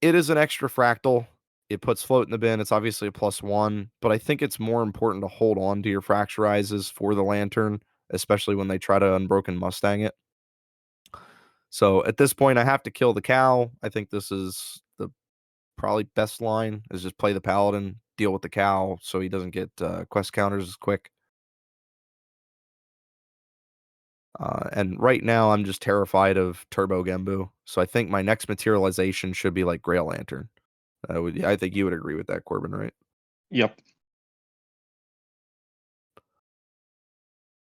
It is an extra fractal. It puts float in the bin. It's obviously a +1, but I think it's more important to hold on to your fracturizes for the Lantern, especially when they try to Unbroken Mustang it. So at this point, I have to kill the cow. I think this is the probably best line, is just play the Paladin, deal with the cow so he doesn't get quest counters as quick. And right now, I'm just terrified of Turbo Gembu. So I think my next materialization should be like Grail Lantern. I think you would agree with that, Corbin, right? Yep.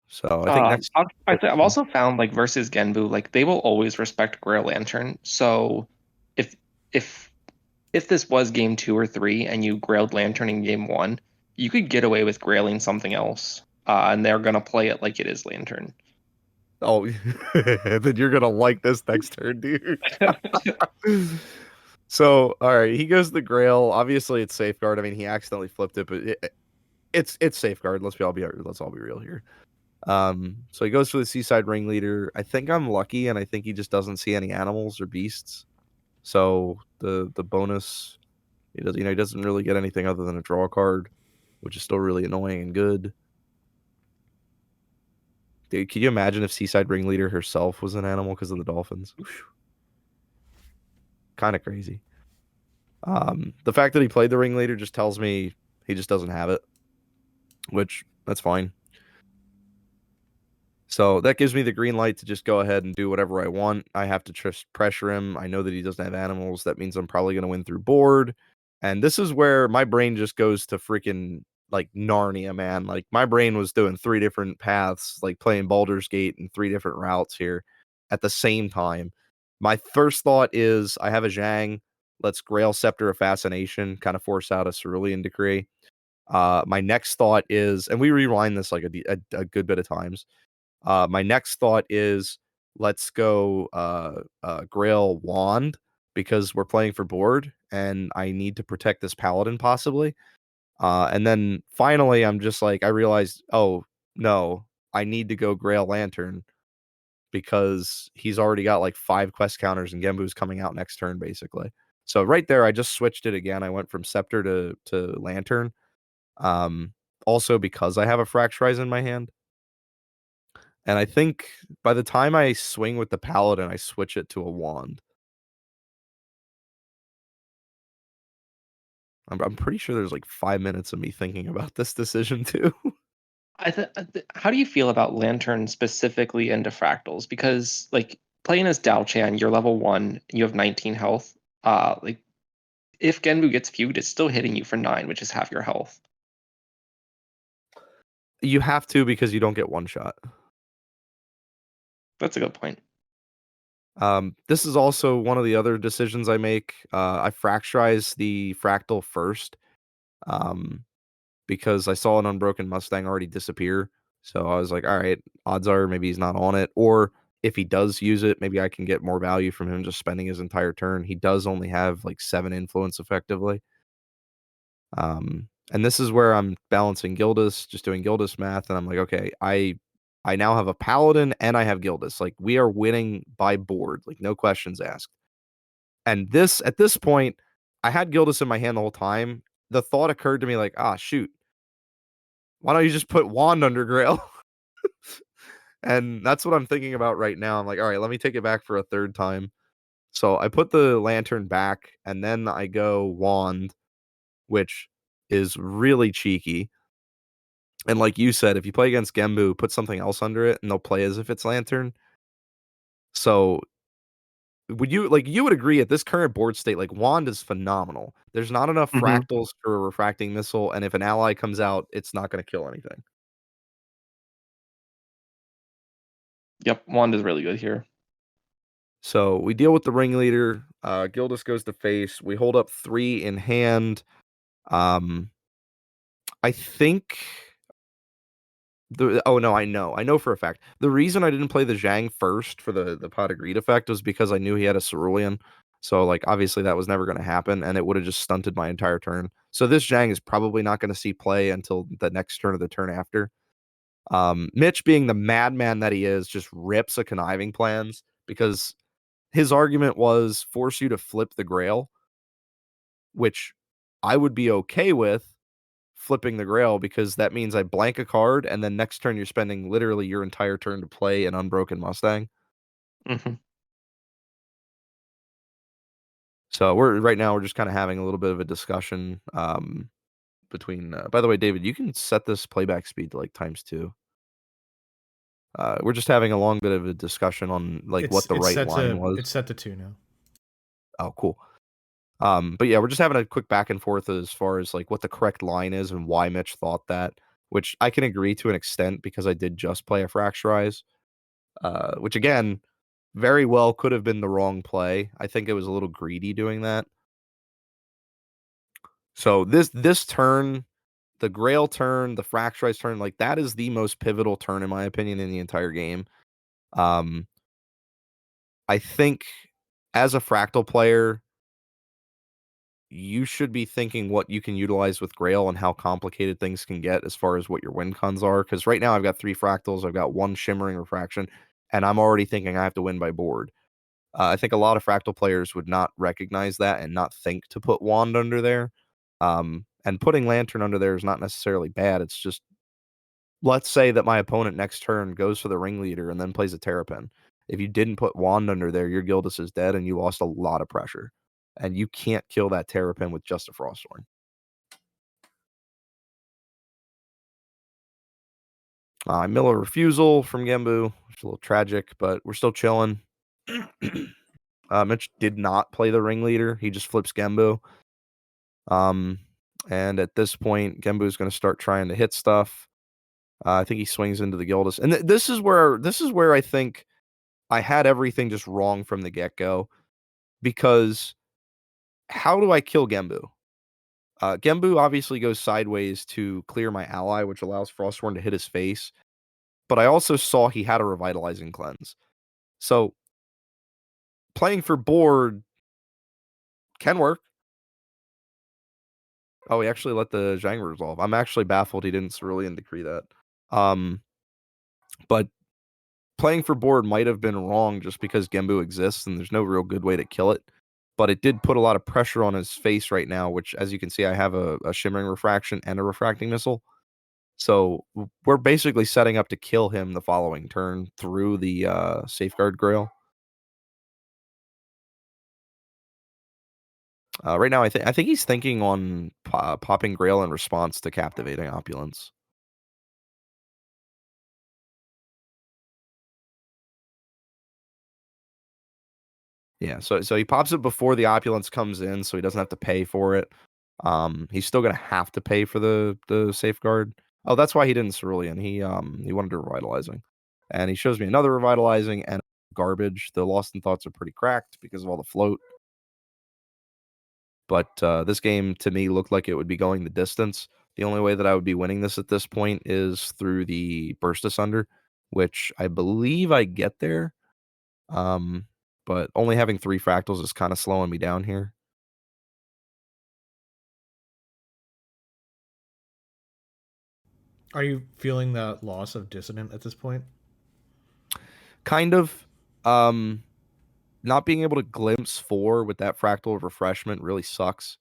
So I think next. I've also found versus Genbu, they will always respect Grail Lantern. So if this was game 2 or 3 and you Grailed Lantern in game 1, you could get away with grailing something else, and they're gonna play it like it is Lantern. Oh, then you're gonna like this next turn, dude. So, all right, he goes the Grail. Obviously, it's Safeguard. I mean, he accidentally flipped it, but it's Safeguard. Let's all be real here. So he goes for the Seaside Ringleader. I think I'm lucky, and I think he just doesn't see any animals or beasts. So the bonus, he doesn't really get anything other than a draw card, which is still really annoying and good. Dude, can you imagine if Seaside Ringleader herself was an animal because of the dolphins? Kind of crazy. The fact that he played the Ringleader just tells me he just doesn't have it, which that's fine. So that gives me the green light to just go ahead and do whatever I want. I have to just pressure him. I know that he doesn't have animals. That means I'm probably going to win through board. And this is where my brain just goes to freaking Narnia, man. My brain was doing 3 different paths, playing Baldur's Gate in 3 different routes here at the same time. My first thought is I have a Zhang. Let's Grail Scepter of Fascination, kind of force out a Cerulean Decree. My next thought is, and we rewind this like a good bit of times. My next thought is, let's go Grail Wand, because we're playing for board and I need to protect this paladin possibly. And then finally, I'm just like, I realized, oh no, I need to go Grail Lantern because he's already got like 5 quest counters and Gembu's coming out next turn basically. So right there, I just switched it again. I went from Scepter to Lantern. Also because I have a Fractals in my hand. And I think by the time I swing with the Paladin, I switch it to a Wand. I'm pretty sure there's like 5 minutes of me thinking about this decision too. How do you feel about Lantern specifically into Fractals? Because like playing as Dao Chan, you're level 1, you have 19 health. Like if Genbu gets fuged, it's still hitting you for 9, which is half your health. You have to, because you don't get one shot. That's a good point. This is also one of the other decisions I make. I fracturize the Fractal first, because I saw an Unbroken Mustang already disappear. So I was like, all right, odds are maybe he's not on it. Or if he does use it, maybe I can get more value from him just spending his entire turn. He does only have like 7 influence effectively. And this is where I'm balancing Gildas, just doing Gildas math, and I'm like, okay, I now have a Paladin and I have Gildas. Like, we are winning by board, like no questions asked. And at this point, I had Gildas in my hand the whole time. The thought occurred to me like, shoot, why don't you just put Wand under Grail? And that's what I'm thinking about right now. I'm like, all right, let me take it back for a third time. So I put the Lantern back, and then I go Wand, which is really cheeky. And like you said, if you play against Genbu, put something else under it, and they'll play as if it's Lantern. So you would agree at this current board state, like Wand is phenomenal. There's not enough Fractals for a refracting missile, and if an ally comes out, it's not going to kill anything. Yep, Wand is really good here. So we deal with the ringleader. Gildas goes to face. We hold up 3 in hand. I think I know for a fact. The reason I didn't play the Zhang first for the pot of greed effect was because I knew he had a Cerulean. So like obviously that was never going to happen, and it would have just stunted my entire turn. So this Zhang is probably not going to see play until the next turn or the turn after. Mitch, being the madman that he is, just rips a conniving plans, because his argument was force you to flip the Grail, which I would be okay with flipping the Grail, because that means I blank a card, and then next turn you're spending literally your entire turn to play an Unbroken Mustang. So right now we're just kind of having a little bit of a discussion between. By the way, David, you can set this playback speed to like ×2. We're just having a long bit of a discussion on like what the right line was. It's set to 2 now. Oh, cool. But yeah, we're just having a quick back and forth as far as like what the correct line is and why Mitch thought that, which I can agree to an extent, because I did just play a Fractalize, which again, very well could have been the wrong play. I think it was a little greedy doing that. So this turn, the Grail turn, the Fractalize turn, like that is the most pivotal turn in my opinion in the entire game. I think as a Fractal player, you should be thinking what you can utilize with Grail and how complicated things can get as far as what your win cons are. Because right now I've got 3 Fractals, I've got 1 Shimmering Refraction, and I'm already thinking I have to win by board. I think a lot of Fractal players would not recognize that and not think to put Wand under there. And putting Lantern under there is not necessarily bad. It's just, let's say that my opponent next turn goes for the Ringleader and then plays a Terrapin. If you didn't put Wand under there, your Gildas is dead and you lost a lot of pressure. And you can't kill that Terrapin with just a Frosthorn. I mill a refusal from Genbu, which is a little tragic, but we're still chilling. Mitch did not play the Ringleader. He just flips Genbu. And at this point, Genbu is going to start trying to hit stuff. I think he swings into the Gildas. And this is where I think I had everything just wrong from the get-go. Because how do I kill Genbu? Genbu obviously goes sideways to clear my ally, which allows Frostborn to hit his face. But I also saw he had a Revitalizing Cleanse. So playing for board can work. Oh, he actually let the Zhang resolve. I'm actually baffled he didn't Cerulean Decree that. But playing for board might have been wrong just because Genbu exists and there's no real good way to kill it. But it did put a lot of pressure on his face right now, which, as you can see, I have a Shimmering Refraction and a Refracting Missile. So we're basically setting up to kill him the following turn through the Safeguard Grail. Right now, I think he's thinking on popping Grail in response to Captivating Opulence. Yeah, so he pops it before the Opulence comes in, so he doesn't have to pay for it. He's still gonna have to pay for the Safeguard. Oh, that's why he didn't Cerulean. He wanted a Revitalizing, and he shows me another Revitalizing and garbage. The Lost in Thoughts are pretty cracked because of all the float. But this game to me looked like it would be going the distance. The only way that I would be winning this at this point is through the Burst Asunder, which I believe I get there. But only having 3 Fractals is kind of slowing me down here. Are you feeling that loss of Dissonant at this point? Kind of. Not being able to glimpse 4 with that Fractal of Refreshment really sucks.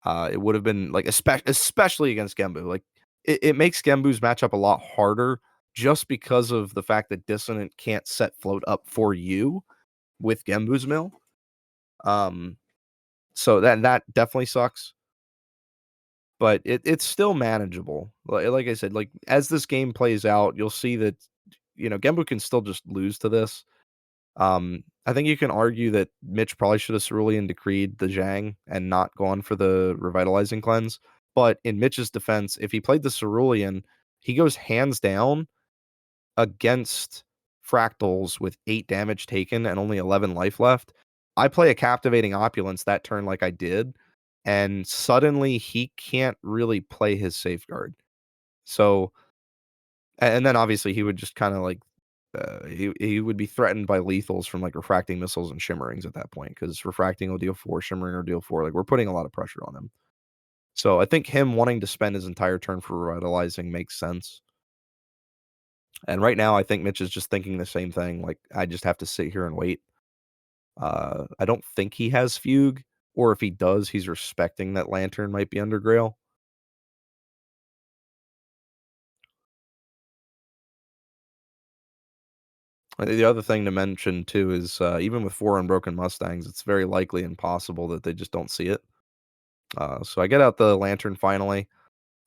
It would have been like, especially against Genbu. Like it makes Genbu's matchup a lot harder just because of the fact that Dissonant can't set float up for you with Genbu's mill. So that definitely sucks. But it's still manageable. Like I said, like as this game plays out, you'll see that Genbu can still just lose to this. I think you can argue that Mitch probably should have Cerulean Decreed the Zhang and not gone for the Revitalizing Cleanse. But in Mitch's defense, if he played the Cerulean, he goes hands down against Fractals with 8 damage taken and only 11 life left. I play a Captivating Opulence that turn like I did, and suddenly he can't really play his Safeguard. So, and then obviously he would just kind of like, he would be threatened by lethals from like Refracting Missiles and Shimmerings at that point, because Refracting will deal 4, Shimmering will deal 4. Like we're putting a lot of pressure on him. So I think him wanting to spend his entire turn for Revitalizing makes sense. And right now, I think Mitch is just thinking the same thing. Like, I just have to sit here and wait. I don't think he has Fugue, or if he does, he's respecting that Lantern might be under Grail. The other thing to mention, too, is even with 4 Unbroken Mustangs, it's very likely and possible that they just don't see it. So I get out the Lantern finally.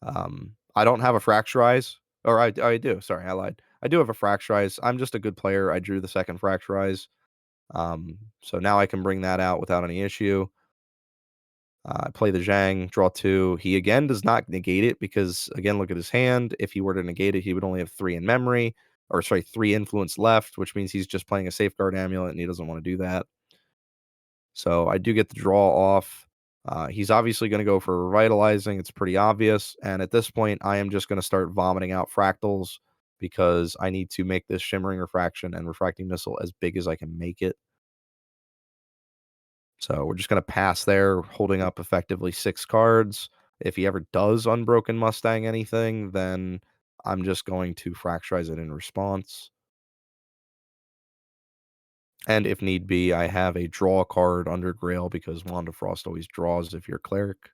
I don't have a Fracturize. Or I do. Sorry, I lied. I do have a Fracturize. I'm just a good player. I drew the second Fracturize. So now I can bring that out without any issue. I play the Zhang, draw 2. He again does not negate it because, again, look at his hand. If he were to negate it, he would only have 3 in memory, or sorry, 3 influence left, which means he's just playing a Safeguard Amulet and he doesn't want to do that. So I do get the draw off. He's obviously going to go for Revitalizing. It's pretty obvious. And at this point, I am just going to start vomiting out Fractals because I need to make this Shimmering Refraction and Refracting Missile as big as I can make it. So we're just going to pass there, holding up effectively 6 cards. If he ever does Unbroken Mustang anything, then I'm just going to Fracturize it in response. And if need be, I have a draw card under Grail because Wand of Frost always draws if you're Cleric.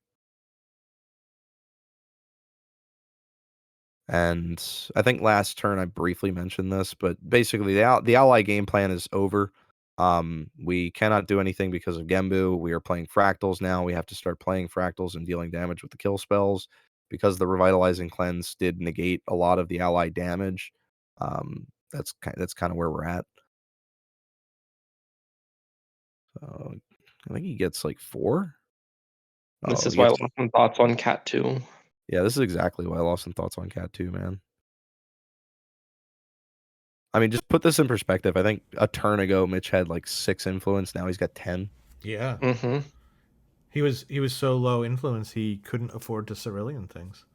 And I think last turn I briefly mentioned this, but basically the ally game plan is over. We cannot do anything because of Genbu. We are playing Fractals now. We have to start playing Fractals and dealing damage with the kill spells because the Revitalizing Cleanse did negate a lot of the ally damage. That's kind of where we're at. So I think he gets like 4. This is why I lost some thoughts on Cat 2. Yeah, this is exactly why I lost some thoughts on Cat 2, man. I mean, just put this in perspective. I think a turn ago, Mitch had like 6 influence. Now he's got 10. Yeah. Mm-hmm. He was so low influence he couldn't afford to Cerulean things.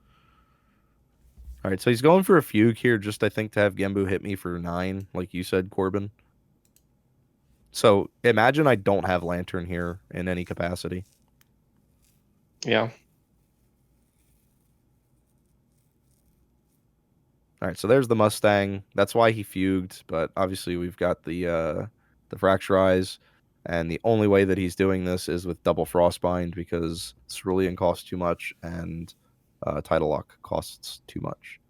All right, so he's going for a fugue here, just I think to have Gembu hit me for 9, like you said, Corbin. So imagine I don't have Lantern here in any capacity. Yeah. All right, so there's the Mustang. That's why he fugued, but obviously we've got the Fracturize, and the only way that he's doing this is with double Frostbind because Cerulean costs too much and Tidal Lock costs too much.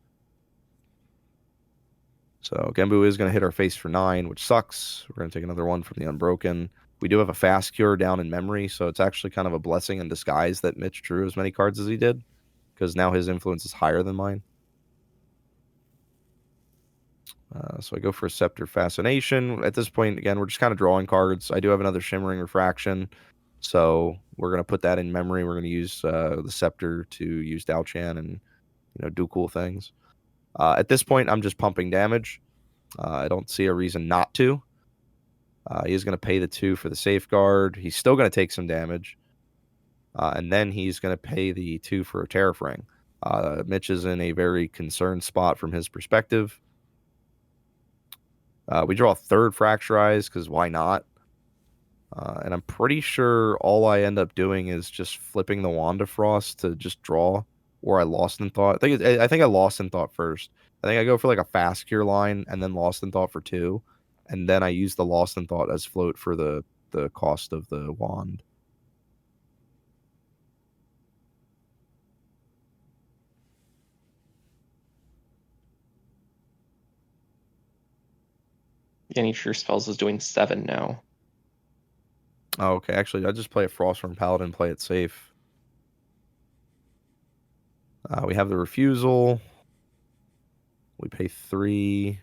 So Gembu is going to hit our face for 9, which sucks. We're going to take another one from the Unbroken. We do have a fast cure down in memory, so it's actually kind of a blessing in disguise that Mitch drew as many cards as he did, because now his influence is higher than mine. So I go for a Scepter Fascination. At this point, again, we're just kind of drawing cards. I do have another Shimmering Refraction, so we're going to put that in memory. We're going to use the Scepter to use Dao-Chan and do cool things. At this point, I'm just pumping damage. I don't see a reason not to. He's going to pay the 2 for the Safeguard. He's still going to take some damage. And then he's going to pay the 2 for a Terrafring. Mitch is in a very concerned spot from his perspective. We draw a 3rd Fracturize, because why not? And I'm pretty sure all I end up doing is just flipping the Wand of Frost to just draw, or I Lost in Thought. I think I Lost in Thought first. I think I go for like a fast cure line and then Lost in Thought for 2, and then I use the Lost in Thought as float for the cost of the wand. Any True Spells is doing 7 now. Oh, okay. Actually, I just play a Frostworm Paladin, play it safe. We have the Refusal. We pay 3.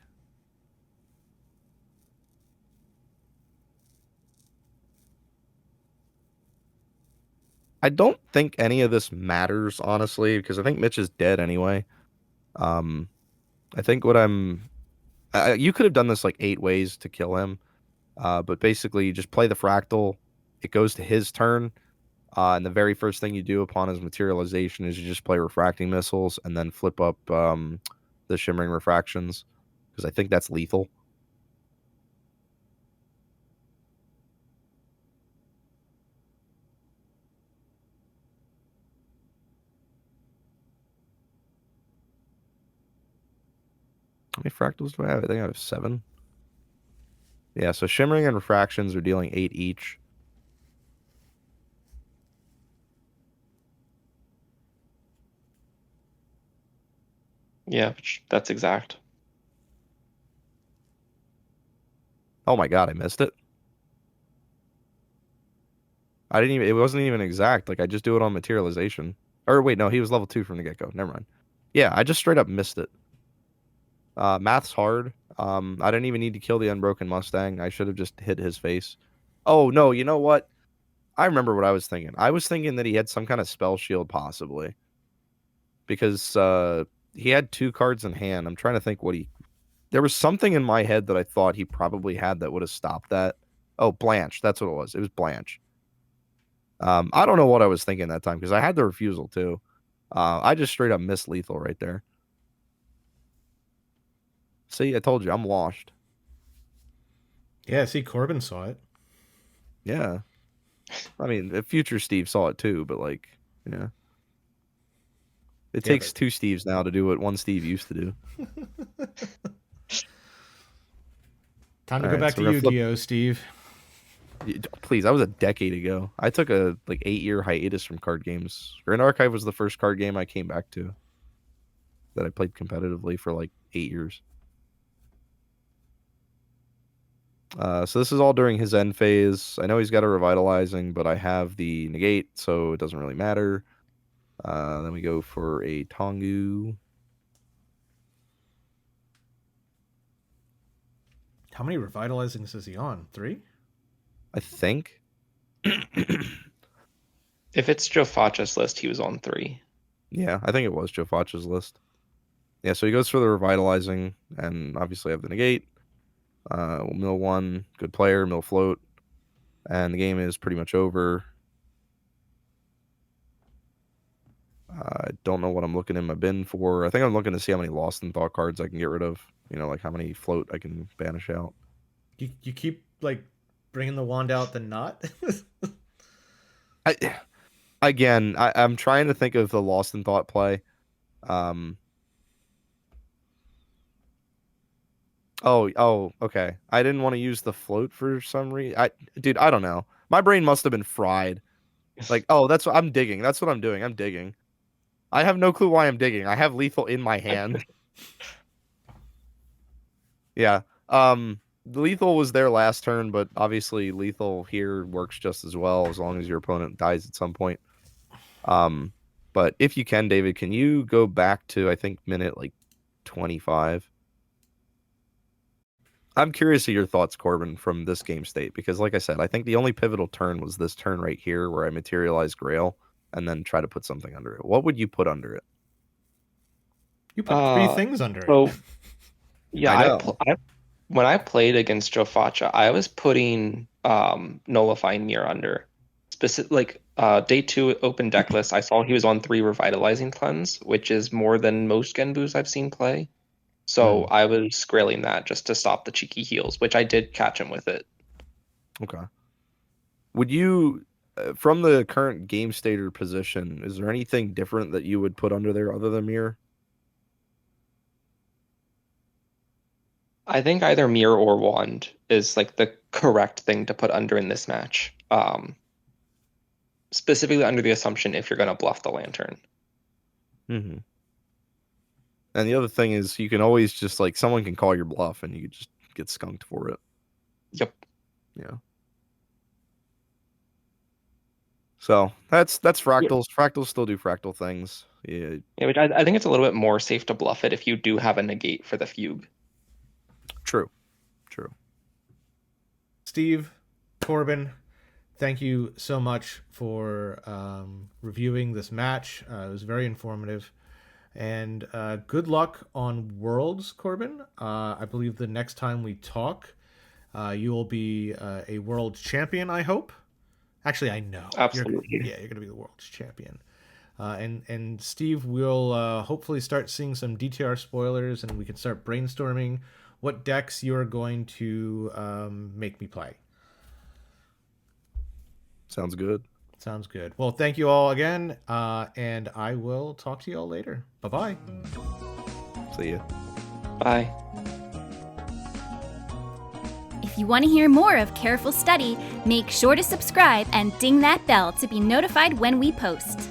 I don't think any of this matters, honestly, because I think Mitch is dead anyway. I think what you could have done this like 8 ways to kill him, but basically you just play the Fractal. It goes to his turn, and the very first thing you do upon his materialization is you just play Refracting Missiles and then flip up the Shimmering Refractions, because I think that's lethal. How many Fractals do I have? I think I have 7. Yeah, so Shimmering and Refractions are dealing 8 each. Yeah, that's exact. Oh my god, I missed it. It wasn't even exact. Like, I just do it on materialization. Or wait, no, he was level 2 from the get-go. Never mind. Yeah, I just straight up missed it. Math's hard. I didn't even need to kill the Unbroken Mustang. I should have just hit his face. Oh, no, you know what? I remember what I was thinking. I was thinking that he had some kind of spell shield, possibly. Because he had 2 cards in hand. I'm trying to think what he... There was something in my head that I thought he probably had that would have stopped that. Oh, Blanche. That's what it was. It was Blanche. I don't know what I was thinking that time, because I had the Refusal, too. I just straight up missed lethal right there. See, I told you, I'm washed. Yeah, see, Corbin saw it. Yeah. I mean, the future Steve saw it too, but like, yeah. It takes 2 Steves now to do what one Steve used to do. Time to go back to Yu-Gi-Oh, Steve. Please, that was a decade ago. I took a 8-year hiatus from card games. Grand Archive was the first card game I came back to that I played competitively for like 8 years. So this is all during his end phase. I know he's got a Revitalizing, but I have the Negate, so it doesn't really matter. Then we go for a Tongu. How many Revitalizings is he on? 3? I think. If it's Joe Facha's list, he was on 3. Yeah, I think it was Joe Facha's list. Yeah, so he goes for the Revitalizing, and obviously I have the Negate. We'll mill 1, good player, mill float, and the game is pretty much over. I don't know what I'm looking in my bin for. I think I'm looking to see how many Lost in Thought cards I can get rid of. Like how many float I can banish out. You keep like bringing the wand out, then not. I'm trying to think of the Lost in Thought play. Oh, okay. I didn't want to use the float for some reason. Dude, I don't know. My brain must have been fried. Like, that's what I'm digging. That's what I'm doing. I'm digging. I have no clue why I'm digging. I have lethal in my hand. Yeah. Lethal was there last turn, but obviously lethal here works just as well as long as your opponent dies at some point. But if you can, David, can you go back to, I think, minute like 25? I'm curious of your thoughts, Corbin, from this game state, because like I said, I think the only pivotal turn was this turn right here where I materialized Grail and then try to put something under it. What would you put under it? You put 3 things under it. Yeah, when I played against Joe Faccia, I was putting Nullifying Mirror under. Day 2 open deck list, I saw he was on 3 Revitalizing Cleanse, which is more than most Genbus I've seen play. So I was grailing that just to stop the cheeky heals, which I did catch him with it. Okay. Would you, from the current game state or position, is there anything different that you would put under there other than Mirror? I think either Mirror or Wand is like the correct thing to put under in this match. Specifically under the assumption if you're going to bluff the Lantern. Mm-hmm. And the other thing is you can always just like someone can call your bluff and you just get skunked for it. Yep. Yeah. So that's Fractals. Yeah. Fractals still do Fractal things. Yeah. Yeah, which I think it's a little bit more safe to bluff it if you do have a negate for the Fugue. True. Steve, Corbin, thank you so much for reviewing this match. It was very informative. And good luck on Worlds, Corbin. I believe the next time we talk, you will be a world champion, I hope. Actually, I know. Absolutely. You're going to be the world's champion. And Steve, we'll hopefully start seeing some DTR spoilers, and we can start brainstorming what decks you're going to make me play. Sounds good. Sounds good. Well, thank you all again, and I will talk to you all later. Bye-bye. See ya. Bye. If you want to hear more of Careful Study, make sure to subscribe and ding that bell to be notified when we post.